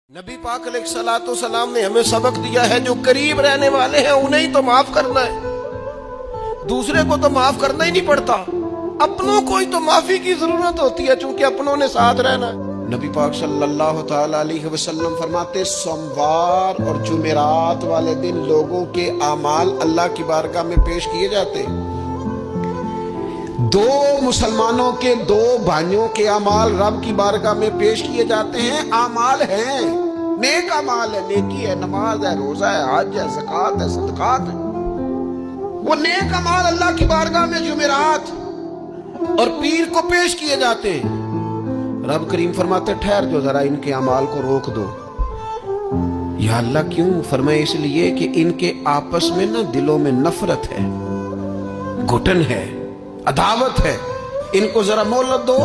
नबी पाक अलैहिस्सलातु सलाम ने हमें सबक दिया है, जो करीब रहने वाले हैं उन्हें ही तो माफ करना है, दूसरे को तो माफ करना ही नहीं पड़ता। अपनों को ही तो माफी की जरूरत होती है, चूंकि अपनों ने साथ रहना है। नबी पाक सल्लल्लाहु तआला अलैहि वसल्लम फरमाते, सोमवार और जुमेरात वाले दिन लोगों के आमाल अल्लाह की बारगाह में पेश किए जाते हैं। दो मुसलमानों के दो भाइयों के अमाल रब की बारगाह में पेश किए जाते हैं। अमाल है, नेक अमाल है, नेकी है, नमाज है, रोजा है, हज है, ज़कात है, सदकात है। वो नेक अमाल अल्लाह की बारगाह में जुमेरात और पीर को पेश किए जाते हैं। रब करीम फरमाते, ठहर जो जरा, इनके अमाल को रोक दो। या अल्लाह क्यों? फरमाए इसलिए कि इनके आपस में ना दिलों में नफरत है, घुटन है, अदावत है। इनको जरा मोहलत दो,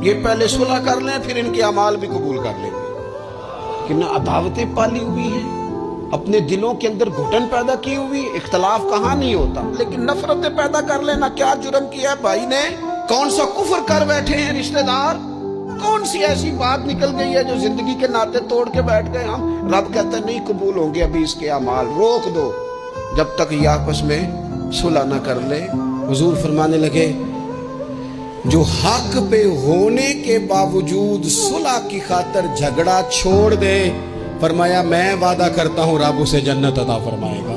ये पहले सुलह कर लें, फिर इनके अमाल भी कबूल कर लेंगे। कि ना अदावतें पाली हुई हैं, अपने दिलों के अंदर घुटन पैदा की हुई। इख्तलाफ कहाँ नहीं होता, लेकिन नफरतें पैदा कर लेना। क्या जुर्म किया है भाई ने? कौन सा कुफर कर बैठे हैं रिश्तेदार? कौन सी ऐसी बात निकल गई है जो जिंदगी के नाते तोड़ के बैठ गए हम? रब कहता है नहीं कबूल होंगे अभी इसके अमाल, रोक दो जब तक ये आपस में सुलह न कर ले। हुजूर फरमाने लगे, जो हक पे होने के बावजूद सुलह की खातिर झगड़ा छोड़ दे, फरमाया मैं वादा करता हूं रब उसे जन्नत अता फरमाएगा।